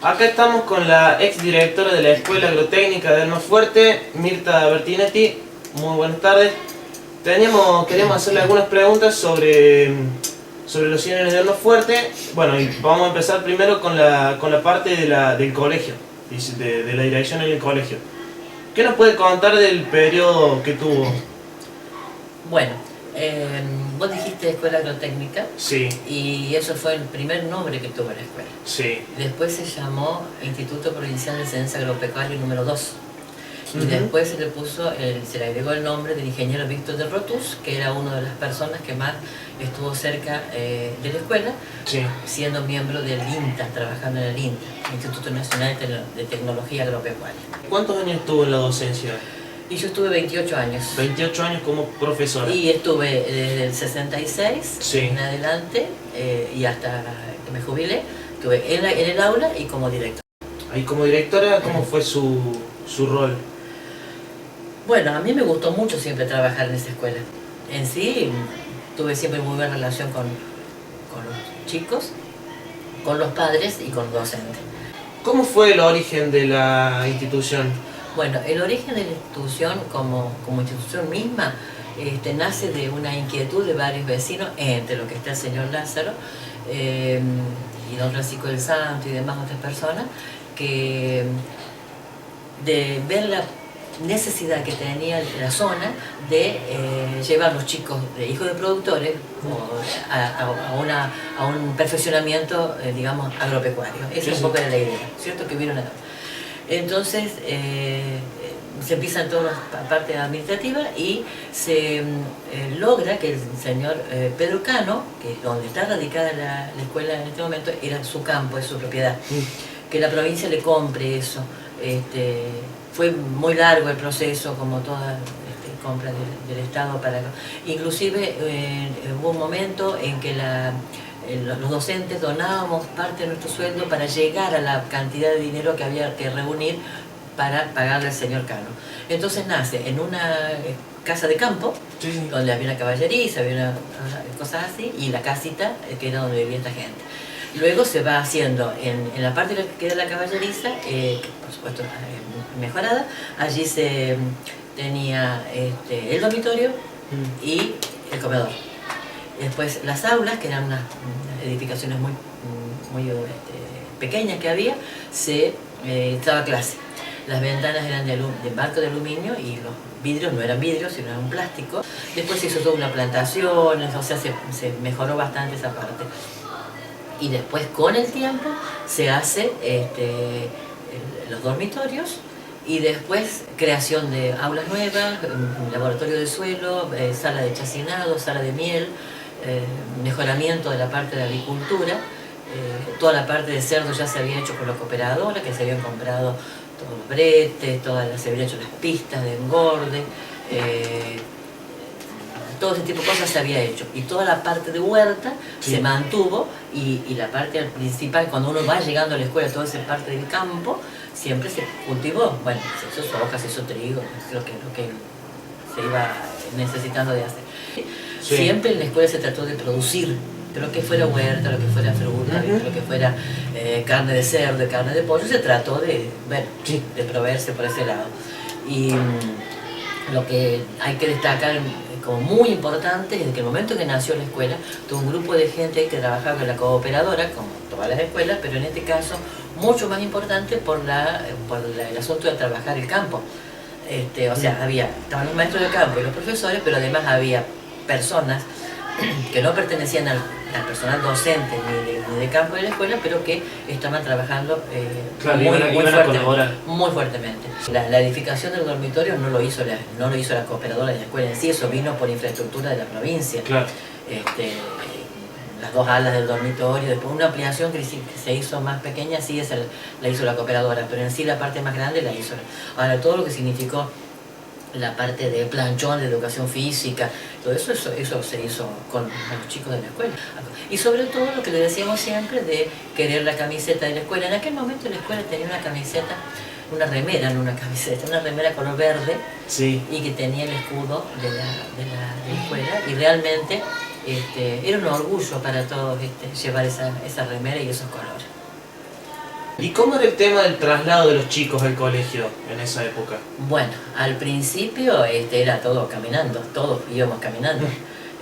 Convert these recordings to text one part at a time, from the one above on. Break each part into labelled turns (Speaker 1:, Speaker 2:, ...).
Speaker 1: Acá estamos con la ex directora de la Escuela Agrotécnica de Almafuerte, Mirta Bertinetti. Muy buenas tardes. Queríamos hacerle algunas preguntas sobre los 100 años de Almafuerte. Bueno, y vamos a empezar primero con la parte del colegio, de la dirección en el colegio. ¿Qué nos puede contar del periodo que tuvo?
Speaker 2: Bueno, vos dijiste Escuela Agrotécnica.
Speaker 1: Sí.
Speaker 2: Y eso fue el primer nombre que tuvo la escuela.
Speaker 1: Sí.
Speaker 2: Después se llamó Instituto Provincial de Ciencia Agropecuaria número 2. Y después se le agregó el nombre del ingeniero Víctor de Rotus, que era una de las personas que más estuvo cerca de la escuela, sí, siendo miembro del INTA, trabajando en el INTA, Instituto Nacional de Tecnología Agropecuaria.
Speaker 1: ¿Cuántos años estuvo en la docencia?
Speaker 2: Y yo estuve 28 años.
Speaker 1: 28 años como profesora.
Speaker 2: Y estuve desde el 66
Speaker 1: sí,
Speaker 2: en adelante y hasta que me jubilé. Estuve en el aula y como directora.
Speaker 1: ¿Y como directora cómo fue su rol?
Speaker 2: Bueno, a mí me gustó mucho siempre trabajar en esa escuela. En sí, tuve siempre muy buena relación con los chicos, con los padres y con los docentes.
Speaker 1: ¿Cómo fue el origen de la institución?
Speaker 2: Bueno, el origen de la institución como institución misma nace de una inquietud de varios vecinos, entre los que está el señor Lázaro y don Francisco del Santo y demás otras personas, de ver la necesidad que tenía la zona de llevar a los chicos de hijos de productores a un perfeccionamiento, digamos, agropecuario. Esa es un poco la idea, ¿cierto? Que vieron acá. Entonces se empieza toda la parte administrativa y se logra que el señor Pedro Cano, que es donde está radicada la escuela en este momento, era su campo, es su propiedad, que la provincia le compre eso. Fue muy largo el proceso, como toda compra del Estado para... Inclusive hubo un momento en que los docentes donábamos parte de nuestro sueldo para llegar a la cantidad de dinero que había que reunir para pagarle al señor Cano. Entonces nace en una casa de campo, sí, donde había una caballeriza, había cosas así, y la casita que era donde vivía esta gente. Luego se va haciendo en la parte que era la caballeriza, por supuesto mejorada, allí se tenía el dormitorio y el comedor. Después las aulas, que eran unas edificaciones muy pequeñas que había, se daba clase. Las ventanas eran de marco de aluminio y los vidrios no eran vidrios, sino eran un plástico. Después se hizo toda una plantación, o sea, se mejoró bastante esa parte. Y después, con el tiempo, se hace los dormitorios y después creación de aulas nuevas, laboratorio de suelo, sala de chacinado, sala de miel, mejoramiento de la parte de agricultura, toda la parte de cerdo ya se había hecho con la cooperadora, que se habían comprado todos los bretes, se habían hecho las pistas de engorde, todo ese tipo de cosas se había hecho. Y toda la parte de huerta se mantuvo y la parte principal, cuando uno va llegando a la escuela, toda esa parte del campo, siempre se cultivó. Bueno, se hizo soja, se hizo trigo, lo que se iba necesitando de hacer. Sí. Siempre en la escuela se trató de producir, lo que fuera huerta, lo que fuera fruta, lo que fuera carne de cerdo, carne de pollo, se trató de proveerse por ese lado. Y lo que hay que destacar como muy importante es que el momento en que nació la escuela, tuvo un grupo de gente que trabajaba en la cooperadora, como todas las escuelas, pero en este caso mucho más importante por el asunto de trabajar el campo. O sea, estaban los maestros de campo y los profesores, pero además había personas que no pertenecían al personal docente ni de campo de la escuela, pero que estaban trabajando muy fuertemente. La edificación del dormitorio no lo hizo la cooperadora de la escuela en sí, eso vino por infraestructura de la provincia. Claro. Las dos alas del dormitorio, después una ampliación que se hizo más pequeña, sí, esa la hizo la cooperadora, pero en sí la parte más grande la hizo. Ahora, todo lo que significó la parte de planchón, de educación física, todo eso se hizo con los chicos de la escuela. Y sobre todo lo que le decíamos siempre de querer la camiseta de la escuela. En aquel momento la escuela tenía una camiseta, una remera, no una camiseta, una remera color verde, sí, y que tenía el escudo de la escuela, y realmente era un orgullo para todos llevar esa remera y esos colores.
Speaker 1: ¿Y cómo era el tema del traslado de los chicos al colegio en esa época?
Speaker 2: Bueno, al principio era todo caminando, todos íbamos caminando.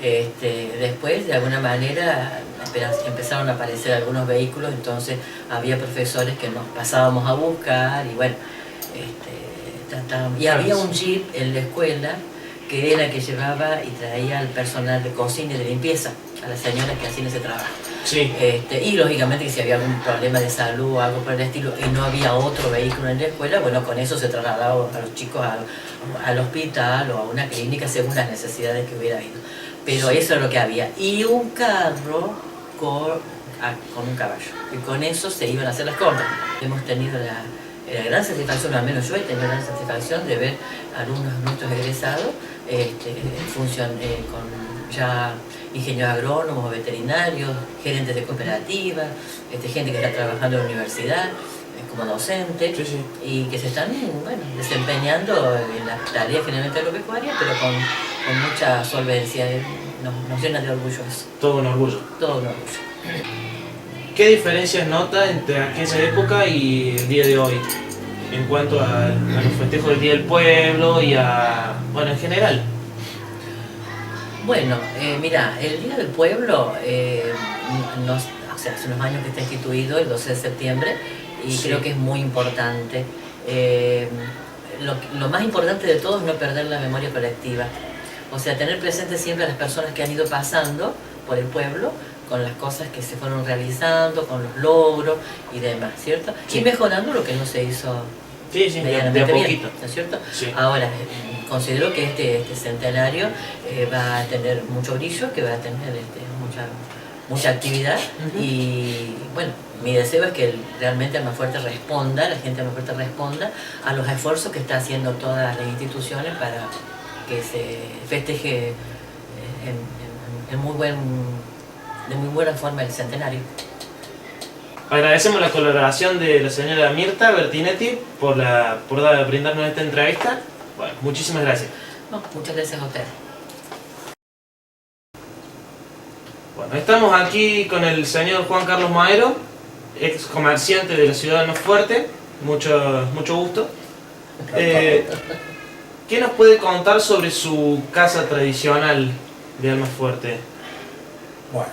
Speaker 2: Después, de alguna manera, empezaron a aparecer algunos vehículos, entonces había profesores que nos pasábamos a buscar y bueno, y había un jeep en la escuela que era el que llevaba y traía al personal de cocina y de limpieza, a las señoras que hacían ese trabajo.
Speaker 1: Sí.
Speaker 2: Y lógicamente que si había algún problema de salud o algo por el estilo y no había otro vehículo en la escuela, bueno, con eso se trasladaba a los chicos al hospital o a una clínica según las necesidades que hubiera habido. Pero
Speaker 1: Sí.
Speaker 2: eso es lo que había. Y un carro con un caballo. Y con eso se iban a hacer las compras. Hemos tenido la gran satisfacción, al menos yo he tenido la gran satisfacción de ver a alumnos nuestros egresados con ya ingenieros agrónomos, veterinarios, gerentes de cooperativas, gente que está trabajando en la universidad como docente,
Speaker 1: Sí, sí.
Speaker 2: y que se están desempeñando en las tareas generalmente agropecuarias, pero con mucha solvencia. Nos llena de orgullo eso,
Speaker 1: Todo un orgullo.
Speaker 2: todo un orgullo.
Speaker 1: ¿Qué diferencias nota entre aquella época y el día de hoy? En cuanto a los festejos del Día del Pueblo y bueno, en general.
Speaker 2: Bueno, mira, el Día del Pueblo, hace unos años que está instituido, el 12 de septiembre, y
Speaker 1: Sí.
Speaker 2: creo que es muy importante. Lo más importante de todo es no perder la memoria colectiva. O sea, tener presente siempre a las personas que han ido pasando por el pueblo, con las cosas que se fueron realizando, con los logros y demás, ¿cierto?
Speaker 1: Sí.
Speaker 2: Y mejorando lo que no se hizo
Speaker 1: Sí, sí, de a
Speaker 2: medianamente bien,
Speaker 1: poquito.
Speaker 2: ¿no es cierto?
Speaker 1: Sí.
Speaker 2: Ahora, considero que este centenario va a tener mucho brillo, que va a tener mucha actividad.
Speaker 1: Ujú.
Speaker 2: Y bueno, mi deseo es que realmente Almafuerte responda, la gente de Almafuerte responda a los esfuerzos que está haciendo todas las instituciones para que se festeje de muy buena forma el centenario.
Speaker 1: Agradecemos la colaboración de la señora Mirta Bertinetti por brindarnos esta entrevista. Bueno, muchísimas gracias.
Speaker 2: No, muchas gracias a ustedes.
Speaker 1: Bueno, estamos aquí con el señor Juan Carlos Maero, ex comerciante de la ciudad de Almafuerte. Mucho gusto. ¿Qué nos puede contar sobre su casa tradicional de Almafuerte?
Speaker 3: Bueno,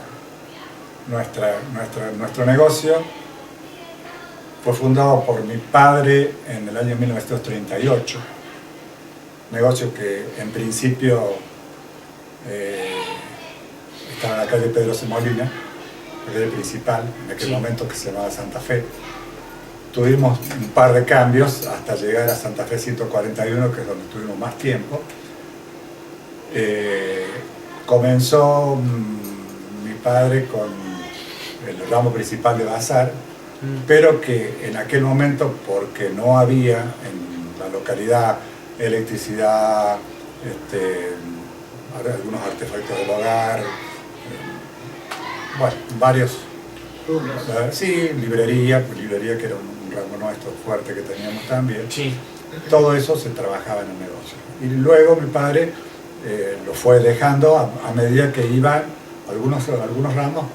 Speaker 3: nuestro negocio fue fundado por mi padre en el año 1938. Negocio que en principio estaba en la calle Pedro C. Molina, la calle principal, en aquel
Speaker 1: Sí.
Speaker 3: momento que se llamaba Santa Fe. Tuvimos un par de cambios hasta llegar a Santa Fe 141, que es donde tuvimos más tiempo. Comenzó mi padre con el ramo principal de bazar, pero que en aquel momento, porque no había en la localidad electricidad, algunos artefactos del hogar, bueno, varios. Sí, librería que era un ramo nuestro fuerte que teníamos también.
Speaker 1: Sí.
Speaker 3: Todo eso se trabajaba en el negocio. Y luego mi padre lo fue dejando a medida que iban algunos ramos,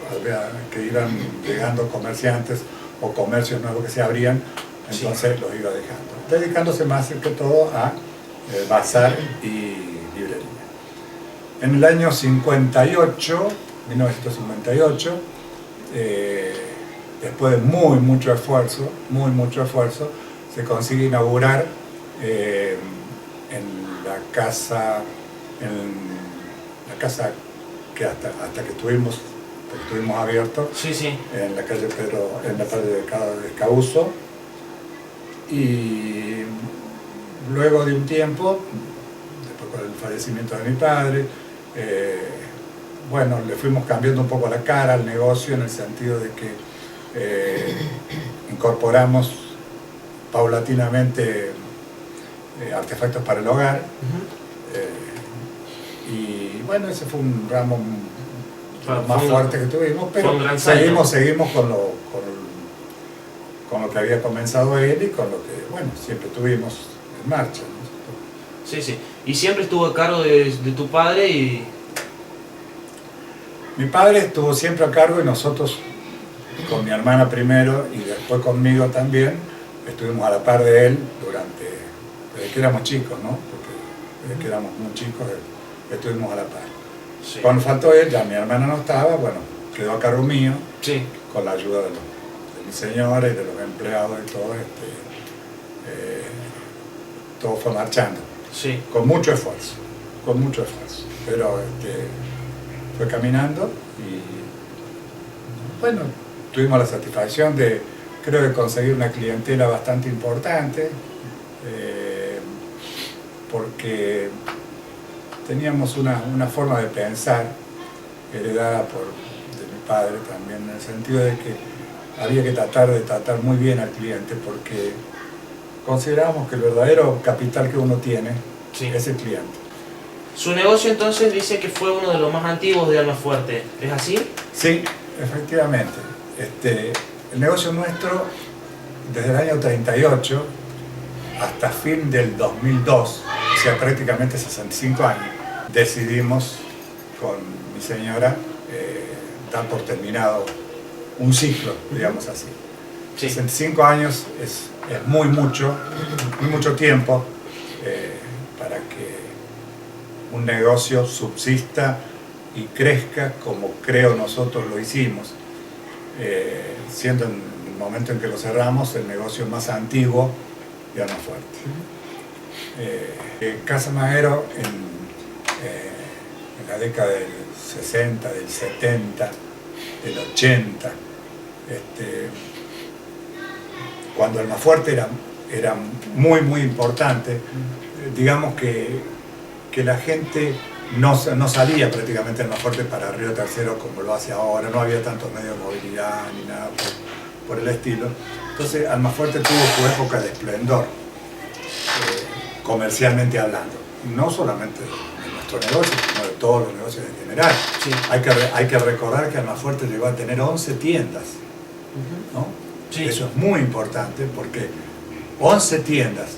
Speaker 3: que iban llegando comerciantes o comercios nuevos que se abrían, entonces los iba dejando, dedicándose más que todo a bazar y librería. En el año 1958, después de mucho esfuerzo, se consigue inaugurar en la casa que hasta que estuvimos abiertos,
Speaker 1: Sí, sí.
Speaker 3: en la calle de Escabuzo. Y luego de un tiempo, después con el fallecimiento de mi padre, bueno, le fuimos cambiando un poco la cara al negocio, en el sentido de que incorporamos paulatinamente artefactos para el hogar. Y bueno, ese fue un ramo más fuerte que tuvimos, pero seguimos con lo que había comenzado él y con lo que, bueno, siempre tuvimos en marcha, ¿no?
Speaker 1: Sí, sí. ¿Y siempre estuvo a cargo de tu padre y...?
Speaker 3: Mi padre estuvo siempre a cargo y nosotros con mi hermana primero y después conmigo también, estuvimos a la par de él desde que éramos chicos, ¿no? Porque desde que éramos muy chicos estuvimos a la par.
Speaker 1: Sí.
Speaker 3: Cuando faltó él, ya mi hermana no estaba, bueno, quedó a cargo mío,
Speaker 1: Sí.
Speaker 3: con la ayuda de mi señora y de los empleados y todo, todo fue marchando,
Speaker 1: Sí.
Speaker 3: con mucho esfuerzo, pero fue caminando y bueno, tuvimos la satisfacción de, creo que conseguir una clientela bastante importante, porque teníamos una forma de pensar heredada de mi padre también, en el sentido de que había que tratar muy bien al cliente, porque consideramos que el verdadero capital que uno tiene
Speaker 1: Sí.
Speaker 3: es el cliente.
Speaker 1: Su negocio entonces dice que fue uno de los más antiguos de Almafuerte, ¿es así?
Speaker 3: Sí, efectivamente. El negocio nuestro, desde el año 38 hasta fin del 2002, o sea, prácticamente 65 años, decidimos con mi señora dar por terminado un ciclo, digamos así.
Speaker 1: Sí.
Speaker 3: 65 años es muy mucho tiempo para que un negocio subsista y crezca como creo nosotros lo hicimos, siendo en el momento en que lo cerramos el negocio más antiguo de Almafuerte. Casa Majero en la década del 60, del 70, del 80, cuando Almafuerte era muy importante, digamos que la gente no salía prácticamente Almafuerte para Río Tercero como lo hace ahora, no había tantos medios de movilidad ni nada por el estilo. Entonces Almafuerte tuvo su época de esplendor, comercialmente hablando, no solamente de nuestro negocio, sino de todos los negocios en general.
Speaker 1: Sí.
Speaker 3: Hay que recordar que Almafuerte llegó a tener 11 tiendas, ¿no?
Speaker 1: Sí.
Speaker 3: Eso es muy importante porque 11 tiendas.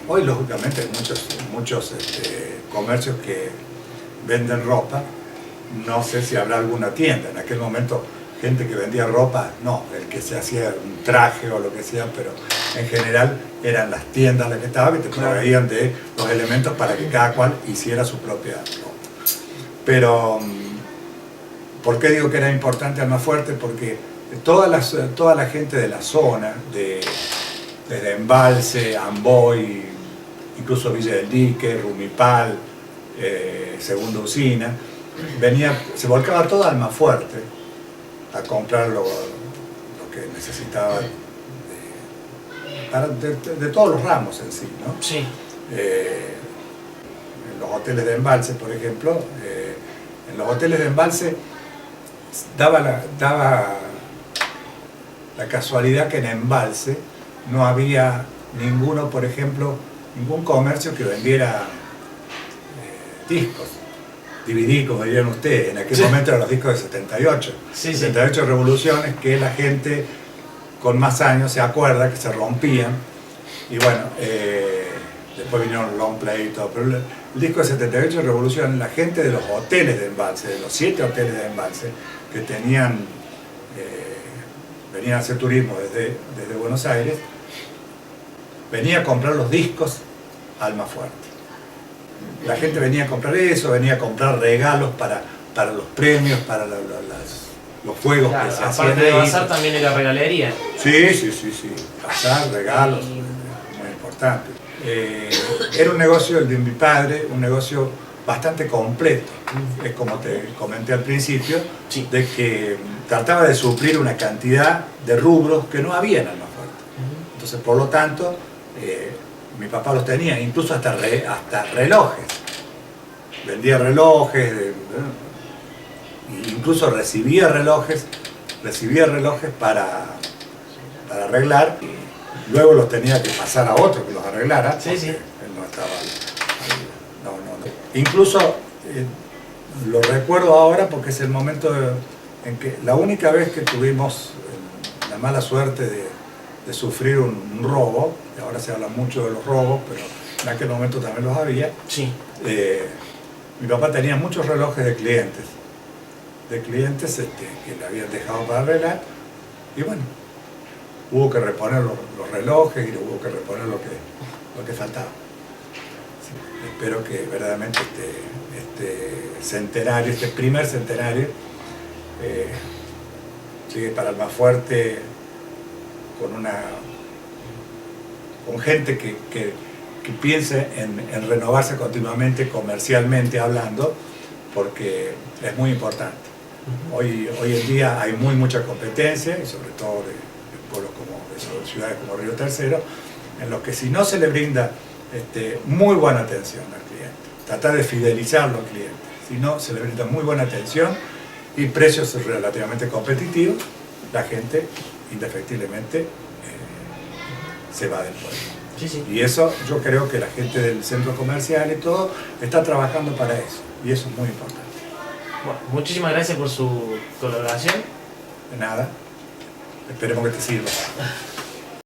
Speaker 3: Hoy lógicamente hay muchos comercios que venden ropa, no sé si habrá alguna tienda. En aquel momento gente que vendía ropa, no, el que se hacía un traje o lo que sea, pero en general eran las tiendas las que estaban y te proveían de los elementos para que cada cual hiciera su propia ropa. Pero, ¿por qué digo que era importante Almafuerte? Porque toda la gente de la zona, desde Embalse, Amboy, incluso Villa del Dique, Rumipal, Segunda Usina, se volcaba toda Almafuerte a comprar lo que necesitaba de todos los ramos en sí, ¿no?
Speaker 1: Sí.
Speaker 3: En los hoteles de Embalse, por ejemplo, en los hoteles de Embalse daba la casualidad que en Embalse no había ninguno, por ejemplo, ningún comercio que vendiera discos, DVD, como dirían ustedes. En aquel momento eran los discos de 78.
Speaker 1: Sí,
Speaker 3: 78 revoluciones que la gente con más años se acuerda que se rompían. Y bueno, después vinieron los long play y todo. Pero el disco de 78 revoluciones, la gente de los hoteles de Embalse, de los 7 hoteles de Embalse, que venían a hacer turismo desde Buenos Aires, venía a comprar los discos a Almafuerte. La gente venía a comprar eso, venía a comprar regalos para los premios, para los juegos,
Speaker 1: Claro,
Speaker 3: que se
Speaker 1: aparte
Speaker 3: hacían
Speaker 1: de
Speaker 3: ahí.
Speaker 1: bazar también era regalería.
Speaker 3: Sí. Bazar, regalos, muy importante. Era un negocio, el de mi padre, un negocio bastante completo. Es como te comenté al principio,
Speaker 1: Sí.
Speaker 3: de que trataba de suplir una cantidad de rubros que no había en Almafuerte. Entonces, por lo tanto, mi papá los tenía, incluso hasta relojes. Vendía relojes, incluso recibía relojes para arreglar, y luego los tenía que pasar a otro que los arreglara.
Speaker 1: Sí.
Speaker 3: Él no estaba ahí. No. Incluso lo recuerdo ahora porque es el momento en que la única vez que tuvimos la mala suerte de sufrir un robo, y ahora se habla mucho de los robos, pero en aquel momento también los había.
Speaker 1: Sí.
Speaker 3: Mi papá tenía muchos relojes de clientes que le habían dejado para arreglar, Y bueno, hubo que reponer los relojes y hubo que reponer lo que faltaba. Sí, espero que verdaderamente este centenario, este primer centenario, llegue para Almafuerte con gente que piense en renovarse continuamente, comercialmente hablando, porque es muy importante. Hoy en día hay mucha competencia, y sobre todo de pueblos de ciudades como Río Tercero, en los que si no se le brinda muy buena atención al cliente, tratar de fidelizarlo al cliente, si no se le brinda muy buena atención y precios relativamente competitivos, la gente indefectiblemente se va del pueblo.
Speaker 1: Sí, sí.
Speaker 3: Y eso yo creo que la gente del centro comercial y todo está trabajando para eso, y eso es muy importante.
Speaker 1: Bueno, muchísimas gracias por su colaboración.
Speaker 3: De nada, esperemos que te sirva.